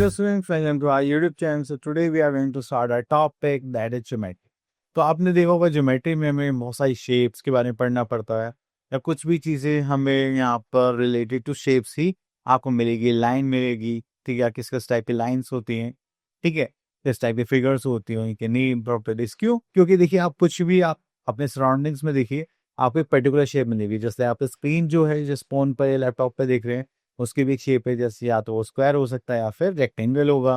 Hello students, welcome to our YouTube channel. So today we are going to start our topic that is geometry. तो आपने देखा होगा geometry में हमें बहुत सारी शेप्स के बारे में पढ़ना पड़ता है या कुछ भी चीज़ें हमें यहाँ पर रिलेटेड टू शेप्स ही आपको मिलेगी, लाइन मिलेगी, ठीक है, किस टाइप की लाइंस होती हैं, ठीक है, किस टाइप की फिगर्स होती हैं, उनके नेम प्रॉपर्टीज। क्यों? क्योंकि देखिए आप कुछ भी आप अपने सराउंडिंग्स में देखिए आपको एक पर्टिकुलर शेप मिलेगी। जैसे आप स्क्रीन जो है जिस फोन पर या लैपटॉप पर देख रहे हैं उसकी भी एक शेप है, जैसे या तो वो स्क्वायर हो सकता है या फिर रेक्टेंगल होगा।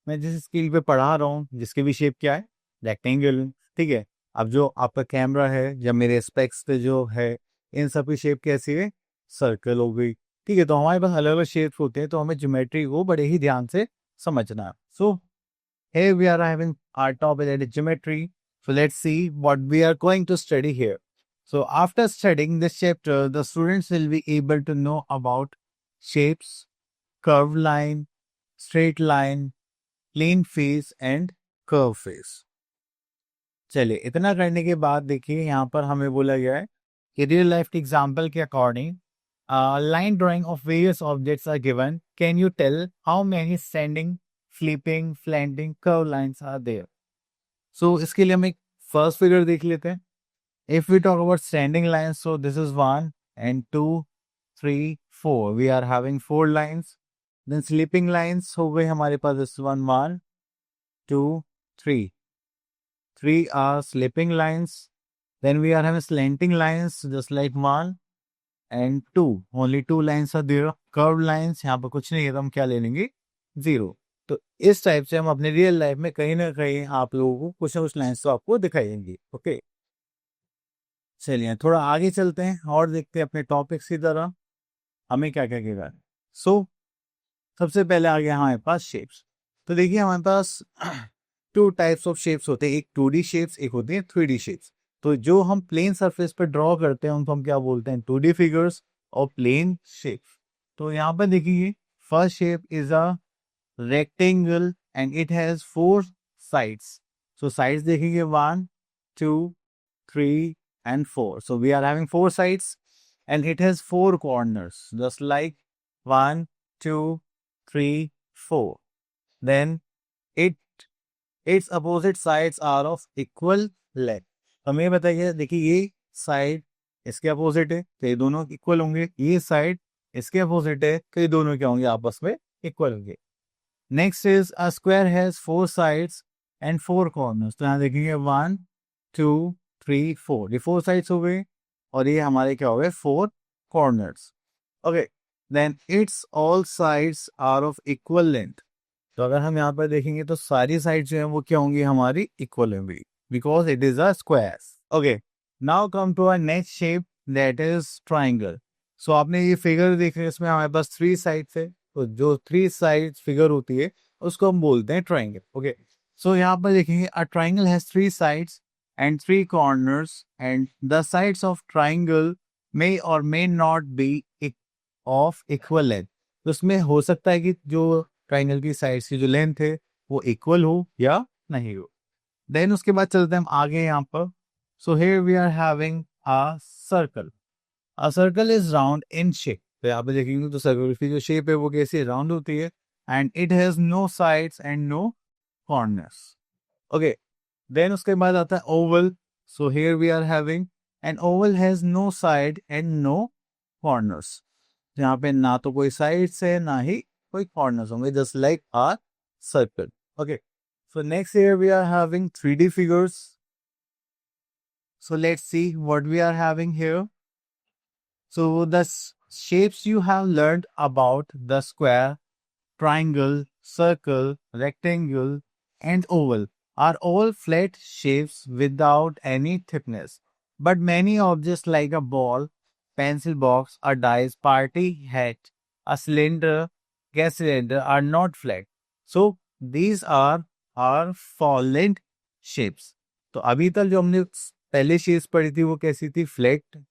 मैं जिस स्केल पे पढ़ा रहा हूँ जिसकी भी शेप क्या है, रेक्टेंगल, ठीक है। अब जो आपका कैमरा है या मेरे स्पेक्स पे जो है इन सब की शेप कैसी है, सर्कल हो गई, ठीक है। तो हमारे पास अलग अलग शेप्स होते हैं, तो हमें ज्योमेट्री को बड़े ही ध्यान से समझना है। सो here we are having our topic that is geometry. So let's see what we are going to study here. So after studying this chapter, the students will be able to know about shapes, curved line, straight line, plane face and curve face. चलिए, इतना करने के बाद देखिए यहाँ पर हमें बोला गया है कि रियल लाइफ एग्जाम्पल के according line drawing of various objects are given. Can you tell how many standing, flipping, slanting, curved lines are there? So इसके लिए हम एक फर्स्ट फिगर देख लेते हैं। If we talk about standing lines, so this is 1 and 2, 3, 4. We are having 4 lines. Then slipping lines हो गए हमारे पास, this one 1, 2, 3. 3 are slipping lines. Then we are having slanting lines just like 1 and 2. Only 2 lines are there. Curved lines यहाँ पर कुछ नहीं है, तो हम क्या ले लेंगे, 0. तो इस टाइप से हम अपने रियल लाइफ में कहीं ना कहीं आप लोगों को कुछ ना कुछ लाइन्स तो आपको दिखाएंगे। ओके, चलिए थोड़ा आगे चलते हैं और देखते हैं अपने टॉपिक्स की तरह हमें क्या क्या क्या। सो सबसे पहले आ गया हमारे पास शेप्स। तो देखिए हमारे पास 2 टाइप्स ऑफ शेप्स होते हैं, एक 2D शेप्स, एक होती है 3D शेप्स। तो जो हम प्लेन सरफेस पर ड्रॉ करते हैं उनको हम क्या बोलते हैं, 2D फिगर्स और प्लेन शेप्स। तो यहाँ पर देखिए first shape is a rectangle and it has 4 sides. So sides देखेंगे 1, 2, 3 and 4. So we are having 4 sides and it has 4 corners, just like 1, 2, 3, 4. Then its opposite sides are of equal length. हमें ये बताइए, देखिए ये side इसके opposite है तो ये दोनों इक्वल होंगे, ये साइड इसके अपोजिट है तो ये दोनों क्या होंगे, आपस में इक्वल होंगे। Next is a square has 4 sides and 4 corners. तो यहाँ देखेंगे 1, 2, 3, 4, ये 4 साइड्स हो गए और ये हमारे क्या हो गए, 4 corners. Okay, then it's all sides are of equal length. तो अगर हम यहाँ पर देखेंगे तो सारी साइड जो है वो क्या होंगी, हमारी इक्वल होंगी, because it is a square. Okay, now come to our next shape that is triangle. So आपने ये फिगर देख रहे हैं, इसमें हमारे पास 3 साइड्स है, तो जो 3 साइड फिगर होती है उसको हम बोलते हैं ट्राइंगल। ओके, सो यहाँ पर देखेंगे a triangle has 3 sides and 3 corners and the sides of triangle may or may not be of equal length। तो उसमें हो सकता है कि जो ट्राइंगल की साइड्स की जो लेंथ है वो इक्वल हो या नहीं हो। देन उसके बाद चलते हैं हम आगे यहाँ पर। So here we are having a circle. A circle is round in shape. तो यहाँ पे देखेंगे तो सर्कल की जो शेप है वो कैसी राउंड होती है and it has no sides and no corners. Okay, then उसके बाद आता है oval. So here we are having an oval has no side and no corners. यहाँ पे ना तो कोई साइड्स है ना ही कोई कॉर्नर्स होंगे, just like our circle. Okay, so next here we are having 3D figures. So let's see what we are having here. So the shapes you have learned about the square, triangle, circle, rectangle, and oval are all flat shapes without any thickness. But many objects like a ball, pencil box, a dice, party hat, a cylinder, gas cylinder are not flat. So these are our solid shapes. तो अभी तक जो हमने पहले shapes पढ़ी थी वो कैसी थी, फ्लैट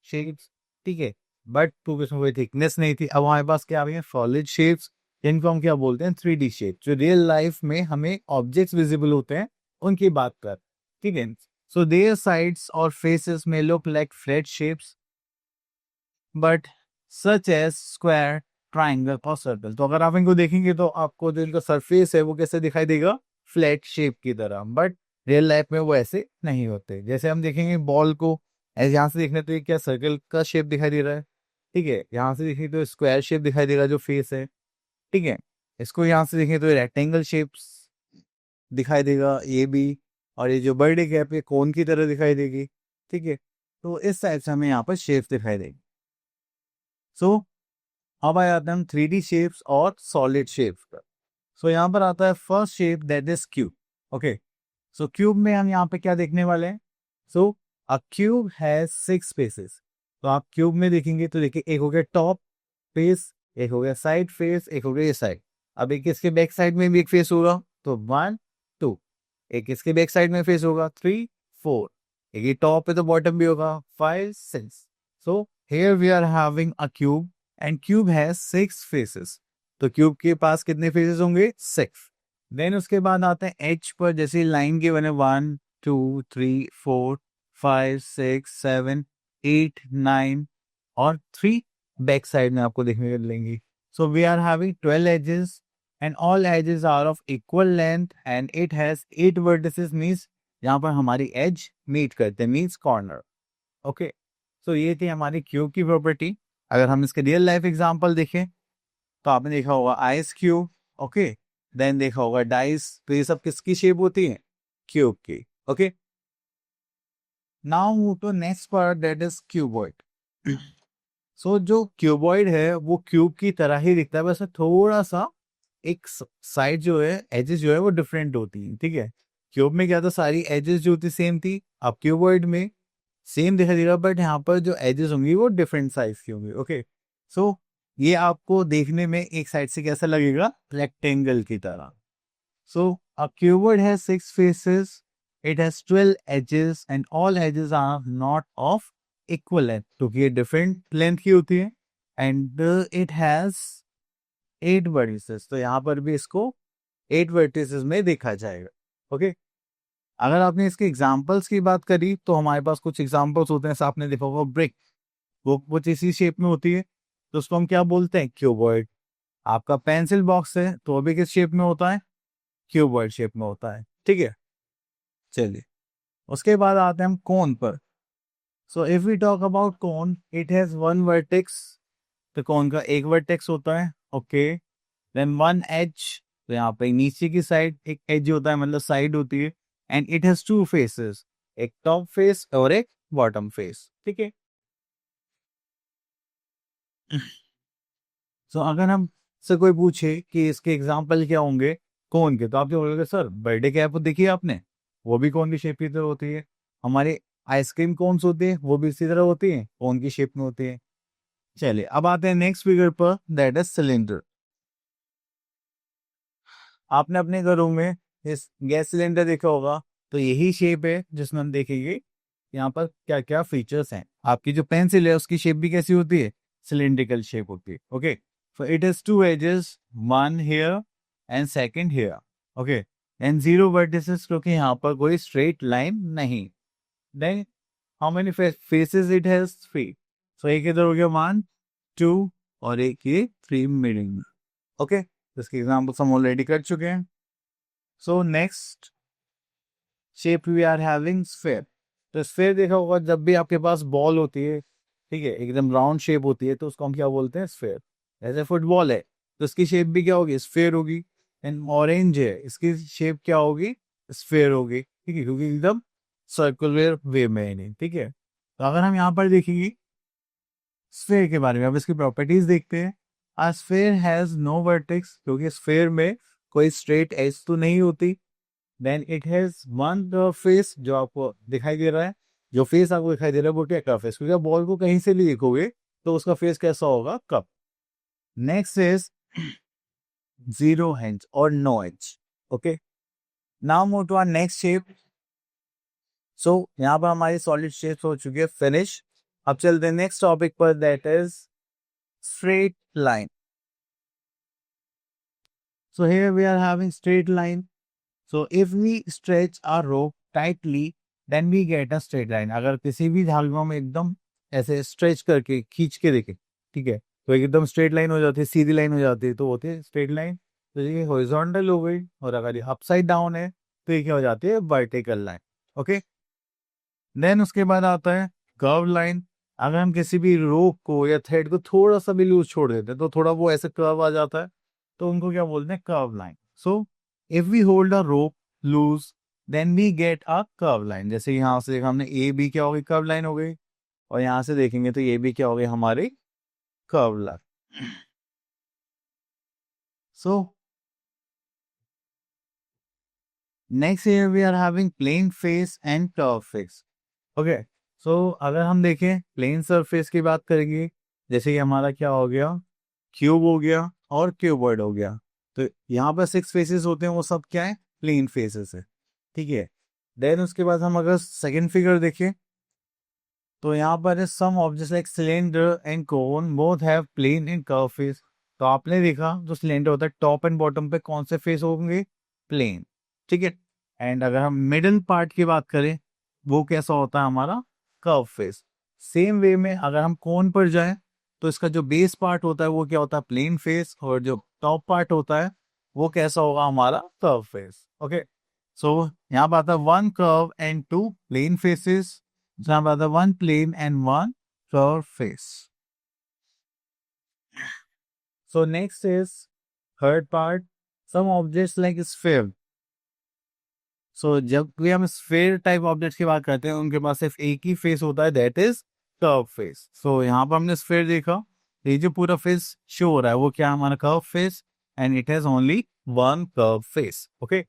शेप्स, ठीक है, बट क्योंकि उसमें कोई थिकनेस नहीं थी। अब हमारे पास क्या आ गई है, सॉलिड शेप्स, जिनको हम क्या बोलते हैं, 3D शेप, जो रियल लाइफ में हमें ऑब्जेक्ट्स विजिबल होते हैं उनकी बात कर, ठीक है। सो देयर साइड्स और फेसेस में look like flat shapes but such as square, triangle और सर्कल। तो अगर आप इनको देखेंगे तो आपको जो इनका सरफेस है वो कैसे दिखाई देगा, फ्लैट शेप की तरह। बट रियल लाइफ में वो ऐसे नहीं होते। जैसे हम देखेंगे बॉल को ऐसे यहाँ से देखने तो ये क्या सर्कल का शेप दिखाई दे रहा है, ठीक है। यहाँ से देखेंगे तो स्क्वायर शेप दिखाई देगा जो फेस है, ठीक है। इसको यहाँ से देखेंगे तो रेक्टेंगल शेप्स दिखाई देगा ये भी, और ये जो बर्थडे कैप है कोन की तरह दिखाई देगी, ठीक है। तो इस टाइप से हमें यहाँ पर शेप दिखाई देगी। सो अब आ जाते हैं हम 3D शेप्स और सॉलिड शेप्स पर। सो यहाँ पर आता है first shape that is cube. Okay, so cube में हम यहाँ पे क्या देखने वाले हैं। सो अ क्यूब हैज 6 फेसेस। तो आप क्यूब में देखेंगे तो देखिए एक हो गया टॉप फेस, एक हो गया साइड फेस, एक हो गया ये साइड। अब एक इसके बैक साइड में भी एक फेस होगा तो 1 2, एक इसके बैक साइड में फेस होगा 3 4, एक ये टॉप पे तो बॉटम भी होगा 5 6। So here we are having a cube and cube has 6 faces. तो क्यूब के पास कितने फेसेस होंगे, 6। देन उसके बाद आते हैं एज पर, जैसे लाइन के बने 1 2 3 4 5 6 7 8 9 और 3 बैक साइड में आपको देखने को मिलेंगी। So we are having 12 edges and all edges are of equal length and it has 8 vertices, means यहाँ पर हमारी एज मीट करते हैं, मींस कॉर्नर। ओके, सो ये थी हमारी क्यूब की प्रॉपर्टी। अगर हम इसके रियल लाइफ एग्जांपल देखें तो आपने देखा होगा आइस क्यूब, ओके, देन देखा होगा डाइस। तो ये सब किसकी शेप होती है, क्यूब की। Okay, now move to next part that is cuboid. So जो क्यूबॉइड है वो क्यूब की तरह ही दिखता है, वैसे थोड़ा सा एक साइड जो है, एजेस जो है वो डिफरेंट होती है, ठीक है। क्यूब में क्या था, सारी एजेस जो थी सेम थी। अब क्यूबॉइड में सेम दिखाई देगा बट यहाँ पर जो एजेस होंगी वो डिफरेंट साइज की होंगी। ओके, सो ये आपको देखने में एक साइड से कैसा लगेगा, रेक्टेंगल की तरह। So a cuboid has 6 faces, it has 12 edges and all edges are not of equal length, क्योंकि ये डिफरेंट लेंथ की होती है। एंड इट हैज 8 वर्टिसेस, तो यहाँ पर भी इसको 8 वर्टिसेस में देखा जाएगा। ओके, अगर आपने इसके एग्जांपल्स की बात करी तो हमारे पास कुछ एग्जांपल्स होते हैं। जैसे आपने देखा होगा ब्रिक, वो कुछ इसी शेप में होती है, तो उसको हम क्या बोलते हैं, क्यूबॉइड। आपका पेंसिल बॉक्स है तो वो भी किस शेप में होता है, क्यूबॉइड शेप में होता है, ठीक है। चलिए उसके बाद आते हैं हम कोन पर। So if we talk about cone, it has 1 vertex. तो कोन का एक वर्टेक्स होता है, ओके। देन 1 एज, तो यहाँ पे नीचे की साइड एक एज होता है, मतलब साइड होती है। एंड इट हैज 2 फेसेस, एक टॉप फेस और एक बॉटम फेस, ठीक है। सो अगर हम से कोई पूछे कि इसके एग्जाम्पल क्या होंगे कोन के, तो आप क्या बोलोगे, सर बर्थडे कैप देखी है आपने, वो भी कोन की शेप की तरह होती है। हमारे आइसक्रीम कोन्स होते हैं वो भी इसी तरह होती है, कोन की शेप में होती है। चलिए अब आते हैं नेक्स्ट फिगर पर, दैट इज सिलेंडर। आपने अपने घरों में इस गैस सिलेंडर देखा होगा, तो यही शेप है जिसमें हम देखेंगे यहाँ पर क्या क्या फीचर्स हैं। आपकी जो पेंसिल है उसकी शेप भी कैसी होती है, सिलेंड्रिकल शेप होती है। Okay, so it has 2 edges, 1 here and second here, okay, and 0 vertices, क्योंकि यहाँ पर कोई स्ट्रेट लाइन नहीं। Then how many faces it has, 3। So एक इधर हो गया 1 2 और एक ये 3 मिडिल में। ओके, इसके एग्जांपल्स हम ऑलरेडी कर चुके हैं। So next shape we are having sphere. तो स्फेयर देखा होगा, जब भी आपके पास बॉल होती है, ठीक है, एकदम राउंड शेप होती है, तो उसको हम क्या बोलते हैं, स्फेयर। जैसे फुटबॉल है तो इसकी शेप भी क्या होगी, स्फेयर होगी। एंड ऑरेंज है, इसकी शेप क्या होगी, स्फेयर होगी, ठीक है, क्योंकि एकदम सर्कुलर वे में है नहीं, ठीक है। तो अगर हम यहाँ पर देखेंगे स्फेयर के बारे में, अब इसकी प्रॉपर्टीज देखते हैं। आ स्फेयर हैज नो वर्टेक्स, क्योंकि स्फेयर में कोई स्ट्रेट एज तो नहीं होती। देन इट हैज 1 फेस, जो आपको दिखाई दे रहा है, जो फेस आपको दिखाई दे रहा है वो क्या कर्व फेस, क्योंकि आप बॉल को कहीं से भी देखोगे तो उसका फेस कैसा होगा, कप। नेक्स्ट इज 0 हैंड्स और no edge. Okay, now move to our next shape. So यहाँ पर हमारी सॉलिड शेप्स हो चुकी है फिनिश। अब चलते हैं नेक्स्ट टॉपिक पर, that is straight line. So here we are having straight line. So if we stretch our rope tightly, then we get a straight line. अगर किसी भी धागे में एकदम ऐसे स्ट्रेच करके खींच के देखें, ठीक है, तो एकदम स्ट्रेट लाइन हो जाती है, सीधी लाइन हो जाती है, तो होती है स्ट्रेट लाइन। तो ये हॉरिजॉन्टल हो गई, और अगर ये अपसाइड डाउन है तो ये क्या हो जाती है, वर्टिकल लाइन। ओके, देन उसके बाद आता है कर्व लाइन। अगर हम किसी भी रोप को या थ्रेड को थोड़ा सा भी लूज छोड़ देते हैं तो थोड़ा वो ऐसे कर्व आ जाता है, तो उनको क्या बोलते हैं, curve line. So if we hold a rope loose then we get a curve line. जैसे यहाँ से देखा हमने, ए बी क्या हो गई, कर्व लाइन हो गई, और यहाँ से देखेंगे तो ये भी क्या हो गई, हमारी curve line. So next here we are having plane face and curve face. Okay, so अगर हम देखें प्लेन सरफेस की बात करेंगे, जैसे कि हमारा क्या हो गया, क्यूब हो गया और क्यूबॉइड हो गया, तो यहाँ पर 6 फेसेस होते हैं, वो सब क्या है, प्लेन फेसेस है। ठीक है, देन उसके बाद हम अगर सेकंड फिगर देखें तो यहाँ पर some objects like cylinder and cone both have plane and curve face. तो आपने देखा जो सिलेंडर होता है टॉप एंड बॉटम पे कौन से फेस होंगे, प्लेन। ठीक है, एंड अगर हम मिडिल पार्ट की बात करें वो कैसा होता है, हमारा कर्व फेस। सेम वे में अगर हम कोन पर जाएं तो इसका जो बेस पार्ट होता है वो क्या होता है, प्लेन फेस, और जो टॉप पार्ट होता है वो कैसा होगा, हमारा कर्व फेस। ओके, सो यहाँ पर आता है one curve and two plane faces, जहाँ पर आता है one plane and one curve face. So next is third part, some objects like sphere. So जब भी हम स्फेयर टाइप ऑब्जेक्ट्स की बात करते हैं उनके पास सिर्फ एक ही फेस होता है, दैट इज कर्व फेस। सो यहाँ पर हमने स्फेयर देखा, ये जो पूरा फेस शो हो रहा है वो क्या है, हमारा curve face, and it has only one curve face. Okay,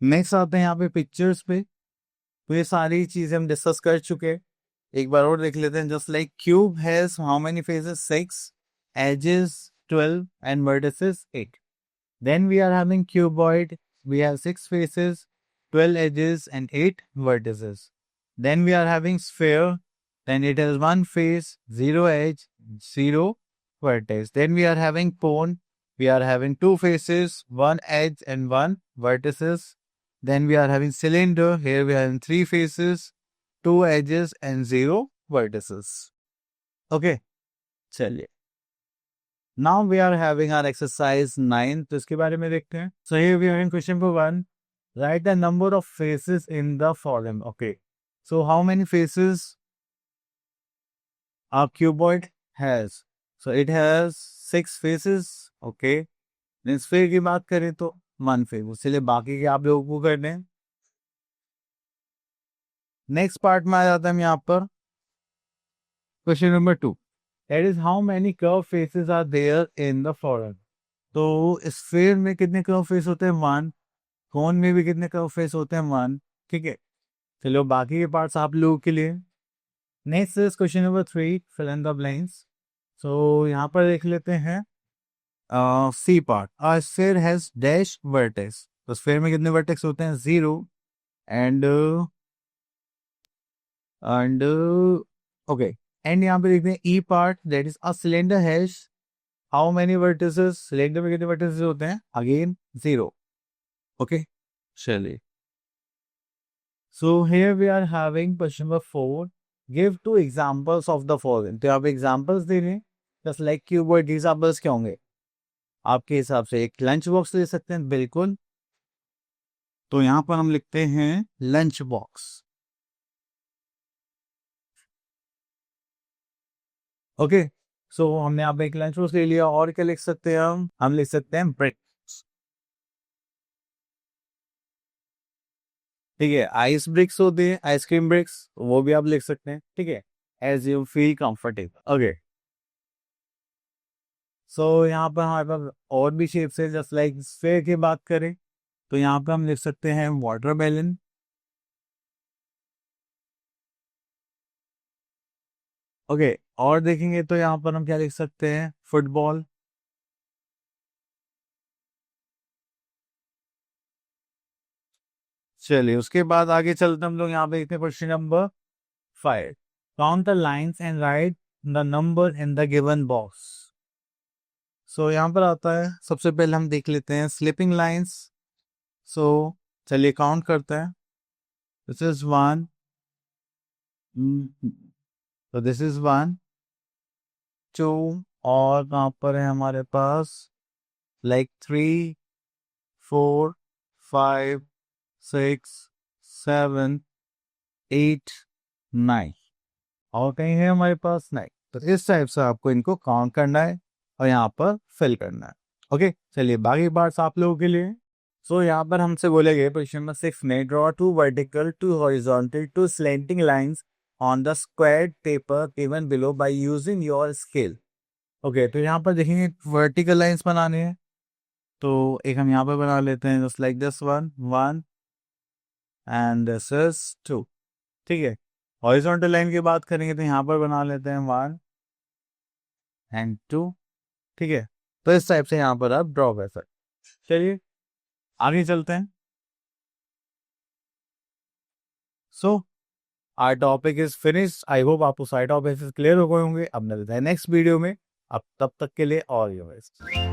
next आते हैं यहाँ पे पिक्चर्स पे। तो ये सारी चीजें हम डिस्कस कर चुके हैं, एक बार और देख लेते हैं। Just like cube has how many faces, 6, edges 12 and vertices 8। Then we are having cuboid. We have 6 faces, 12 edges, and 8 vertices. Then we are having sphere. Then it has one face, 0 edge, 0 vertex. Then we are having cone. We are having 2 faces, 1 edge, and 1 vertices. Then we are having cylinder. Here we are having 3 faces, 2 edges, and 0 vertices. Okay, चलिए, now we are having our exercise 9, तो इसके बारे में देखते हैं। So here we are in question number 1. Write the number of faces in the following. Okay, so how many faces a cuboid has? So it has 6 faces. Okay, then sphere की बात करें तो 1 face, इसलिए बाकी के आप लोगों को करने हैं। नेक्स्ट पार्ट में आ जाता है हम यहाँ पर, question number 2, that is how many curve faces are there in the following. तो स्फेयर में कितने कर्व फेस होते हैं, 1। कोन में भी कितने कर्व फेस होते हैं, 1। ठीक है, चलो बाकी के पार्ट्स आप लोगों के लिए। Next is question number 3, fill in the blanks. So यहाँ पर देख लेते हैं C part, a sphere has dash vertex. तो स्फेयर में कितने वर्टेक्स होते हैं, 0। एंड एंड ओके, एंड यहाँ पे देखते हैं E part, that is a cylinder has how many vertices. Cylinder में कितने वर्टिसेस होते हैं, अगेन 0। ओके, चलिए, so here we are having question number 4. Give 2 examples of the following. तो आप एग्जांपल्स दे रहे हैं, जस्ट लाइक कीवर्ड एग्जांपल्स क्या होंगे आपके हिसाब से, एक लंच बॉक्स ले सकते हैं, बिल्कुल। तो यहाँ पर हम लिखते हैं लंच बॉक्स। ओके, सो हमने यहाँ पे एक लंच बॉक्स ले लिया, और क्या लिख सकते हैं हम लिख सकते हैं ब्रेक। ठीक है, आइस ब्रिक्स होते हैं, आइसक्रीम ब्रिक्स, वो भी आप लिख सकते हैं। ठीक है, as you feel comfortable. Okay, so यहाँ पर हमारे पास और भी शेप्स है, जस्ट लाइक स्फेयर की बात करें तो यहाँ पे हम लिख सकते हैं वाटर बैलन। ओके, और देखेंगे तो यहाँ पर हम क्या लिख सकते हैं, फुटबॉल। चलिए, उसके बाद आगे चलते हम लोग, यहाँ पे देखते हैं question number 5, count the lines and write the number in the given box. So यहाँ पर आता है, सबसे पहले हम देख लेते हैं स्लिपिंग लाइंस। सो चलिए काउंट करते हैं, दिस इज 1, तो दिस इज 1 2 और कहाँ पर है हमारे पास लाइक 3 4 5 6 7 8 9 और कहीं है हमारे पास 9। तो इस टाइप से आपको इनको काउंट करना है और यहाँ पर फिल करना है। ओके, चलिए बाकी पार्ट्स आप लोगों के लिए। सो यहाँ पर हमसे बोले गए क्वेश्चन नंबर 6 में draw 2 vertical 2 horizontal 2 slanting lines on the squared paper given below by using your scale. Okay, तो यहाँ पर देखेंगे वर्टिकल लाइंस बनाने हैं, तो एक हम यहाँ पर बना लेते हैं just like this one 1 and this is 2। ठीक है, हॉरिजॉन्टल लाइन की बात करेंगे तो यहाँ पर बना लेते हैं 1 एंड 2। ठीक है, तो इस टाइप से यहाँ पर आप ड्रॉ कर सकते। चलिए आगे चलते हैं। So our topic is finished. I hope आपको सारे टॉपिक क्लियर हो गए होंगे। अब मिलते हैं नेक्स्ट वीडियो में। अब तब तक के लिए ऑल योर बेस्ट।